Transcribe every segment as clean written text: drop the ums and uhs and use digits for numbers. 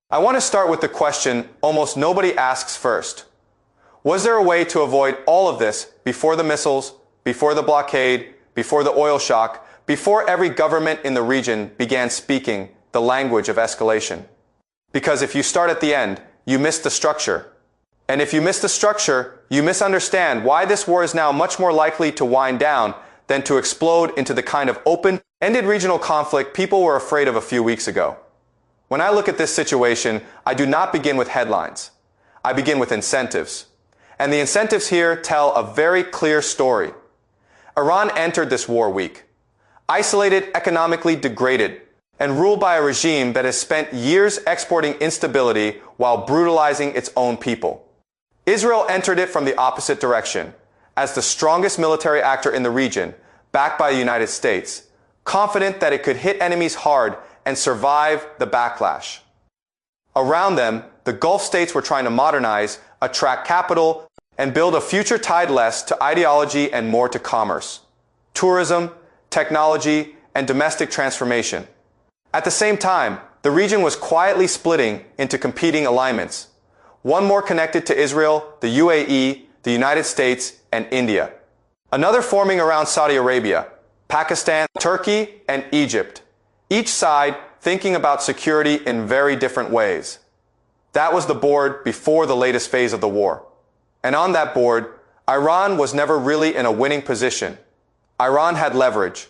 I want to start with the question almost nobody asks first. Was there a way to avoid all of this before the missiles, before the blockade, before the oil shock, before every government in the region began speaking the language of escalation? Because if you start at the end, you miss the structure. And if you miss the structure, you misunderstand why this war is now much more likely to wind down than to explode into the kind of open-ended regional conflict people were afraid of a few weeks ago. When I look at this situation, I do not begin with headlines. I begin with incentives. And the incentives here tell a very clear story. Iran entered this war weak, isolated, economically degraded, and ruled by a regime that has spent years exporting instability while brutalizing its own people. Israel entered it from the opposite direction, as the strongest military actor in the region, backed by the United States, confident that it could hit enemies hard and survive the backlash. Around them, the Gulf states were trying to modernize, attract capital, and build a future tied less to ideology and more to commerce, tourism, technology, and domestic transformation. At the same time, the region was quietly splitting into competing alignments, one more connected to Israel, the UAE, the United States, and India. Another forming around Saudi Arabia, Pakistan, Turkey, and Egypt, each side thinking about security in very different ways. That was the board before the latest phase of the war. And on that board, Iran was never really in a winning position. Iran had leverage.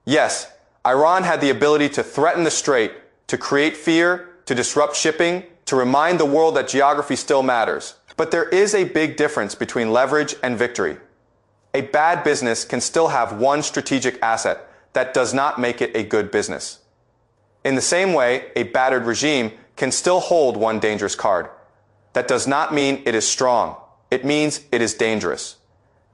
Yes, Iran had the ability to threaten the Strait, to create fear, to disrupt shipping, to remind the world that geography still matters. But there is a big difference between leverage and victory. A bad business can still have one strategic asset that does not make it a good business. In the same way, a battered regime can still hold one dangerous card. That does not mean it is strong. It means it is dangerous.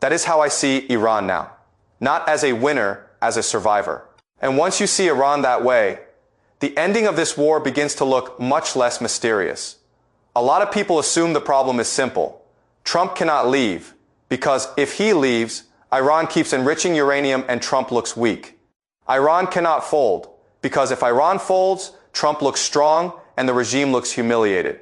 That is how I see Iran now. Not as a winner, as a survivor. And once you see Iran that way, the ending of this war begins to look much less mysterious. A lot of people assume the problem is simple. Trump cannot leave, because if he leaves, Iran keeps enriching uranium and Trump looks weak. Iran cannot fold, because if Iran folds, Trump looks strong and the regime looks humiliated.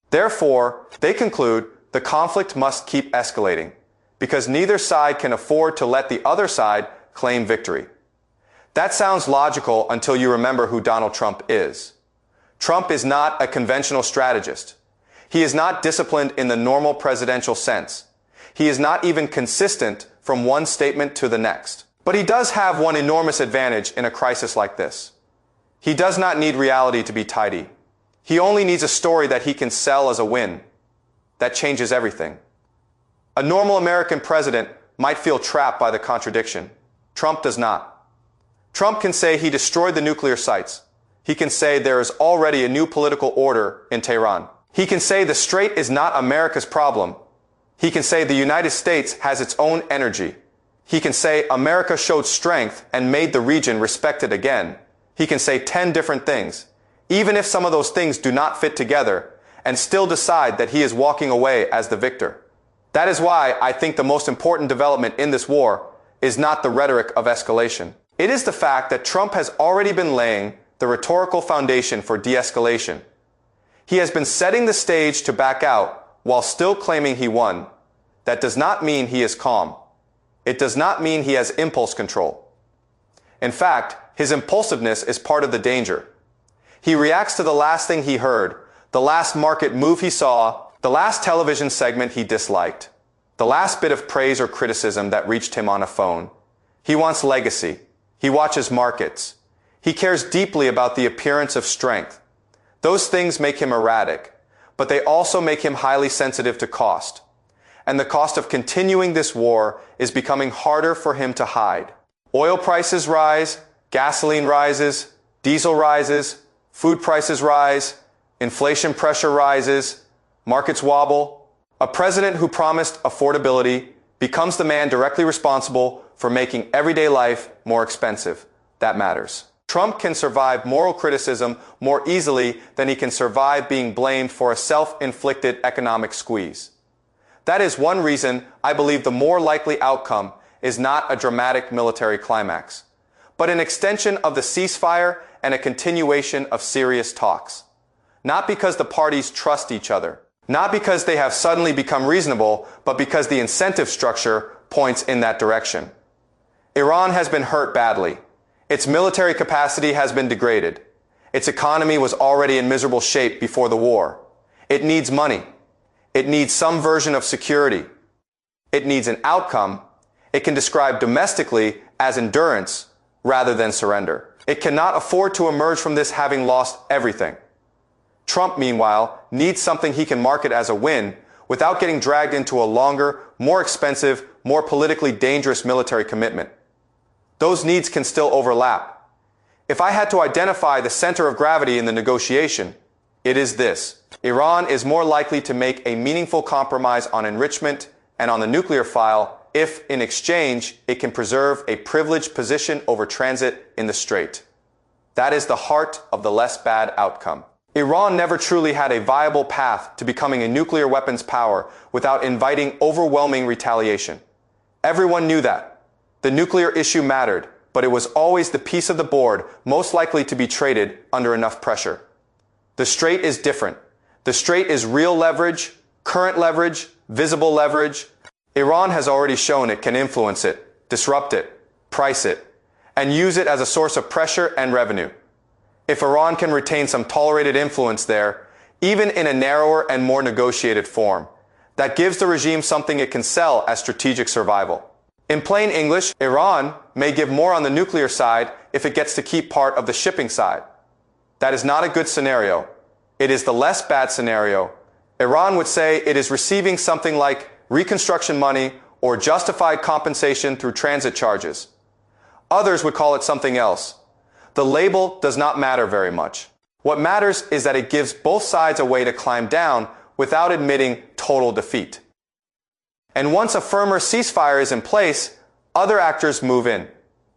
Therefore, they conclude the conflict must keep escalating, because neither side can afford to let the other side claim victory. That sounds logical until you remember who Donald Trump is. Trump is not a conventional strategist. He is not disciplined in the normal presidential sense. He is not even consistent from one statement to the next. But he does have one enormous advantage in a crisis like this. He does not need reality to be tidy. He only needs a story that he can sell as a win. That changes everything. A normal American president might feel trapped by the contradiction. Trump does not. Trump can say he destroyed the nuclear sites. He can say there is already a new political order in Tehran. He can say the Strait is not America's problem. He can say the United States has its own energy. He can say America showed strength and made the region respected again. He can say 10 different things, even if some of those things do not fit together, and still decide that he is walking away as the victor. That is why I think the most important development in this war is not the rhetoric of escalation. It is the fact that Trump has already been laying the rhetorical foundation for de-escalation. He has been setting the stage to back out while still claiming he won. That does not mean he is calm. It does not mean he has impulse control. In fact, his impulsiveness is part of the danger. He reacts to the last thing he heard, the last market move he saw, the last television segment he disliked, the last bit of praise or criticism that reached him on a phone. He wants legacy. He watches markets. He cares deeply about the appearance of strength. Those things make him erratic, but they also make him highly sensitive to cost. And the cost of continuing this war is becoming harder for him to hide. Oil prices rise, gasoline rises, diesel rises, food prices rise, inflation pressure rises, markets wobble. A president who promised affordability becomes the man directly responsible for making everyday life more expensive. That matters. Trump can survive moral criticism more easily than he can survive being blamed for a self-inflicted economic squeeze. That is one reason I believe the more likely outcome is not a dramatic military climax, but an extension of the ceasefire and a continuation of serious talks. not because the parties trust each other, not because they have suddenly become reasonable, but because the incentive structure points in that direction. Iran has been hurt badly. Its military capacity has been degraded. Its economy was already in miserable shape before the war. It needs money. It needs some version of security. It needs an outcome it can describe domestically as endurance rather than surrender. It cannot afford to emerge from this having lost everything. Trump, meanwhile, needs something he can market as a win without getting dragged into a longer, more expensive, more politically dangerous military commitment. Those needs can still overlap. If I had to identify the center of gravity in the negotiation, it is this. Iran is more likely to make a meaningful compromise on enrichment and on the nuclear file if, in exchange, it can preserve a privileged position over transit in the Strait. That is the heart of the less bad outcome. Iran never truly had a viable path to becoming a nuclear weapons power without inviting overwhelming retaliation. Everyone knew that. The nuclear issue mattered, but it was always the piece of the board most likely to be traded under enough pressure. The Strait is different. The Strait is real leverage, current leverage, visible leverage. Iran has already shown it can influence it, disrupt it, price it, and use it as a source of pressure and revenue. If Iran can retain some tolerated influence there, even in a narrower and more negotiated form, that gives the regime something it can sell as strategic survival. In plain English, Iran may give more on the nuclear side if it gets to keep part of the shipping side. That is not a good scenario. It is the less bad scenario. Iran would say it is receiving something like reconstruction money or justified compensation through transit charges. Others would call it something else. The label does not matter very much. What matters is that it gives both sides a way to climb down without admitting total defeat. And once a firmer ceasefire is in place, other actors move in.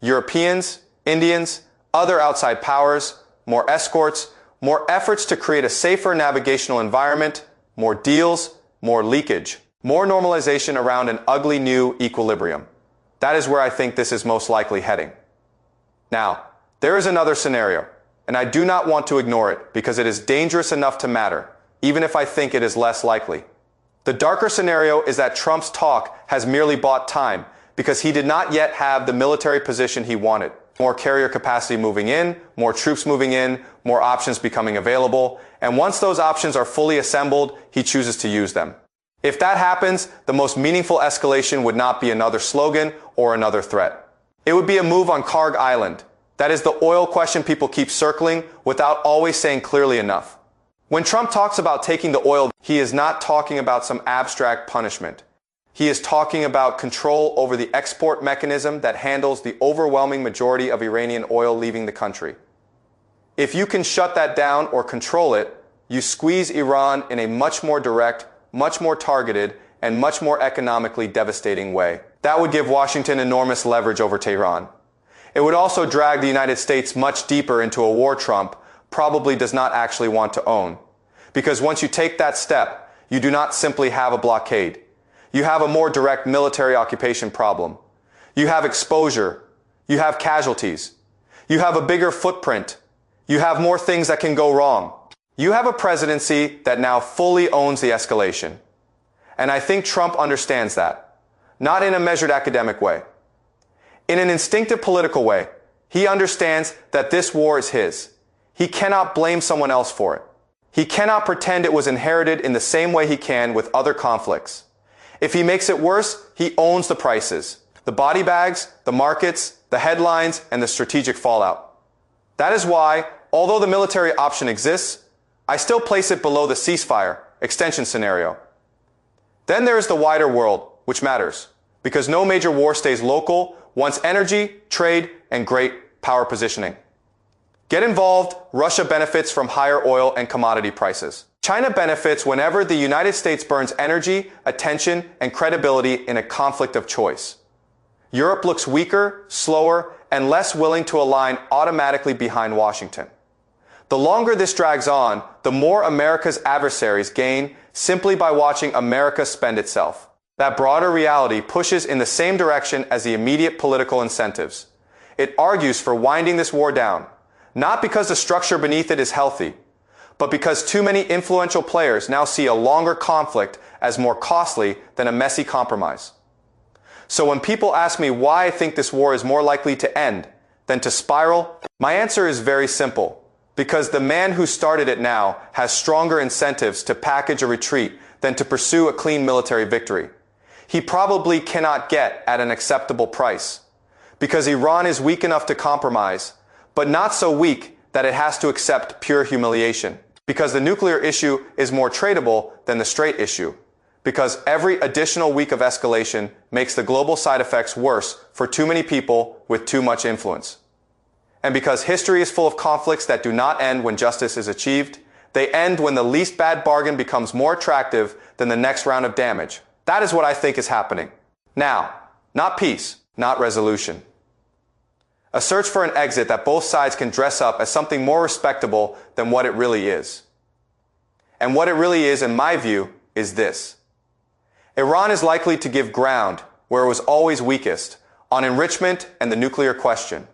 Europeans, Indians, other outside powers, more escorts, more efforts to create a safer navigational environment, more deals, more leakage, more normalization around an ugly new equilibrium. That is where I think this is most likely heading. Now, there is another scenario, and I do not want to ignore it because it is dangerous enough to matter, even if I think it is less likely. The darker scenario is that Trump's talk has merely bought time because he did not yet have the military position he wanted. More carrier capacity moving in, more troops moving in, more options becoming available, and once those options are fully assembled, he chooses to use them. If that happens, the most meaningful escalation would not be another slogan or another threat. It would be a move on Karg Island. That is the oil question people keep circling without always saying clearly enough. When Trump talks about taking the oil, he is not talking about some abstract punishment. He is talking about control over the export mechanism that handles the overwhelming majority of Iranian oil leaving the country. If you can shut that down or control it, you squeeze Iran in a much more direct, much more targeted, and much more economically devastating way. That would give Washington enormous leverage over Tehran. It would also drag the United States much deeper into a war Trump probably does not actually want to own. Because once you take that step, you do not simply have a blockade. You have a more direct military occupation problem. You have exposure. You have casualties. You have a bigger footprint. You have more things that can go wrong. You have a presidency that now fully owns the escalation. And I think Trump understands that. Not in a measured academic way. In an instinctive political way, he understands that this war is his. He cannot blame someone else for it. He cannot pretend it was inherited in the same way he can with other conflicts. If he makes it worse, he owns the prices, the body bags, the markets, the headlines, and the strategic fallout. That is why, although the military option exists, I still place it below the ceasefire extension scenario. Then there is the wider world, which matters, because no major war stays local once energy, trade, and great power positioning. Get involved, Russia benefits from higher oil and commodity prices. China benefits whenever the United States burns energy, attention, and credibility in a conflict of choice. Europe looks weaker, slower, and less willing to align automatically behind Washington. The longer this drags on, the more America's adversaries gain simply by watching America spend itself. That broader reality pushes in the same direction as the immediate political incentives. It argues for winding this war down, not because the structure beneath it is healthy, but because too many influential players now see a longer conflict as more costly than a messy compromise. So when people ask me why I think this war is more likely to end than to spiral, my answer is very simple. Because the man who started it now has stronger incentives to package a retreat than to pursue a clean military victory. He probably cannot get at an acceptable price. Because Iran is weak enough to compromise, but not so weak that it has to accept pure humiliation. Because the nuclear issue is more tradable than the Strait issue. Because every additional week of escalation makes the global side effects worse for too many people with too much influence. And because history is full of conflicts that do not end when justice is achieved, they end when the least bad bargain becomes more attractive than the next round of damage. That is what I think is happening. Now, not peace, not resolution. A search for an exit that both sides can dress up as something more respectable than what it really is. And what it really is, in my view, is this. Iran is likely to give ground where it was always weakest, on enrichment and the nuclear question.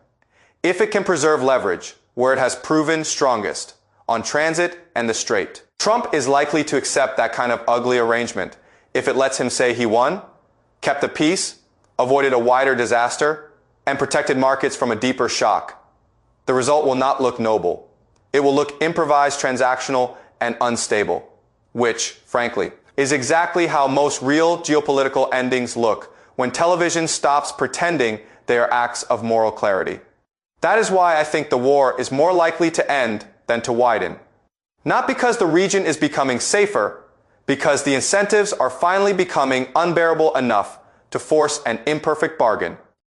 If it can preserve leverage where it has proven strongest, on transit and the Strait. Trump is likely to accept that kind of ugly arrangement if it lets him say he won, kept the peace, avoided a wider disaster, and protected markets from a deeper shock. The result will not look noble. It will look improvised, transactional, and unstable, which, frankly, is exactly how most real geopolitical endings look when television stops pretending they are acts of moral clarity. That is why I think the war is more likely to end than to widen. Not because the region is becoming safer, because the incentives are finally becoming unbearable enough to force an imperfect bargain.